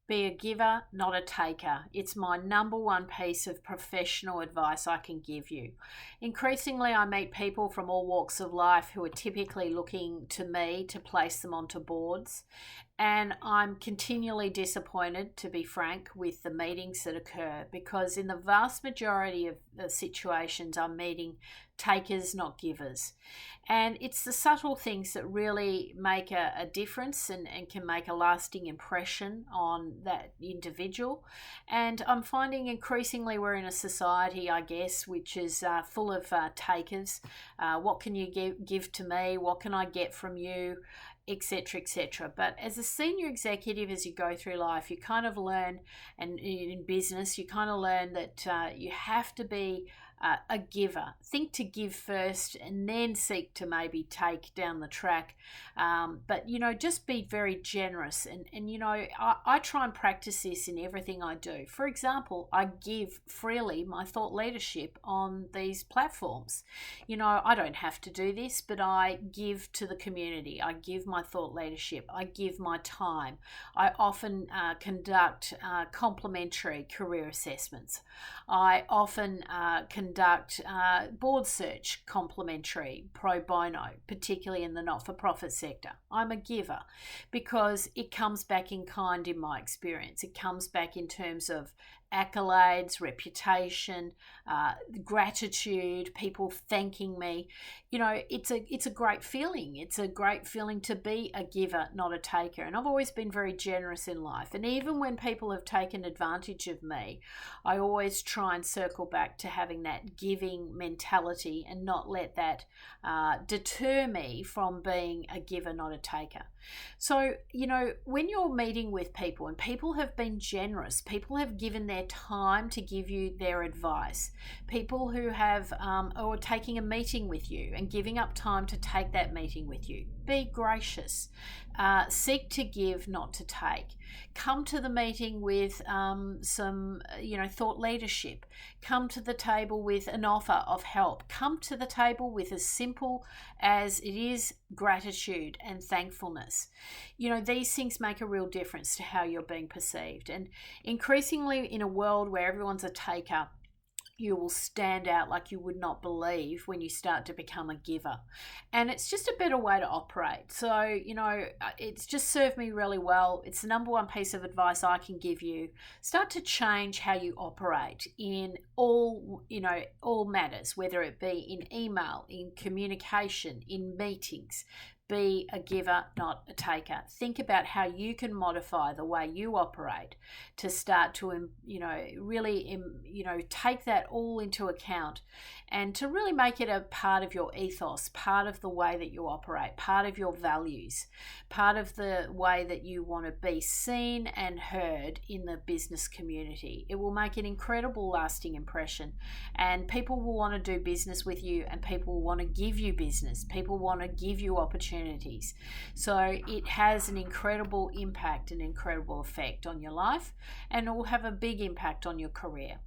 Be a giver, not a taker. It's my number one piece of professional advice I can give you. Increasingly, I meet people from all walks of life who are typically looking to me to place them onto boards. And I'm continually disappointed, to be frank, with the meetings that occur, because in the vast majority of the situations, I'm meeting takers, not givers. And it's the subtle things that really make a difference and can make a lasting impression on that individual. And I'm finding increasingly we're in a society, I guess, which is full of takers. What can you give to me? What can I get from you? Etc., etc. But as a senior executive, as you go through life, you kind of learn, and in business, you kind of learn that you have to be a giver. Think to give first and then seek to maybe take down the track. But, just be very generous. And I try and practice this in everything I do. For example, I give freely my thought leadership on these platforms. I don't have to do this, but I give to the community. I give my thought leadership. I give my time. I often conduct complimentary career assessments. I often conduct board search complimentary pro bono, particularly in the not-for-profit sector. I'm a giver because it comes back in kind in my experience. It comes back in terms of accolades, reputation, gratitude, people thanking me. It's a great feeling. It's a great feeling to be a giver, not a taker. And I've always been very generous in life. And even when people have taken advantage of me, I always try and circle back to having that giving mentality and not let that deter me from being a giver, not a taker. So, when you're meeting with people and people have been generous, people have given their time to give you their advice, people who have or taking a meeting with you and giving up time to take that meeting with you, be gracious. Seek to give, not to take. Come to the meeting with some thought leadership. Come to the table with an offer of help. Come to the table with as simple as it is gratitude and thankfulness. These things make a real difference to how you're being perceived. And increasingly in a world where everyone's a taker, you will stand out like you would not believe when you start to become a giver. And it's just a better way to operate. So, it's just served me really well. It's the number one piece of advice I can give you. Start to change how you operate in all matters, whether it be in email, in communication, in meetings. Be a giver, not a taker. Think about how you can modify the way you operate to start to, really, take that all into account and to really make it a part of your ethos, part of the way that you operate, part of your values, part of the way that you want to be seen and heard in the business community. It will make an incredible lasting impression, and people will want to do business with you, and people will want to give you business. People want to give you opportunities. So it has an incredible impact, an incredible effect on your life, and it will have a big impact on your career.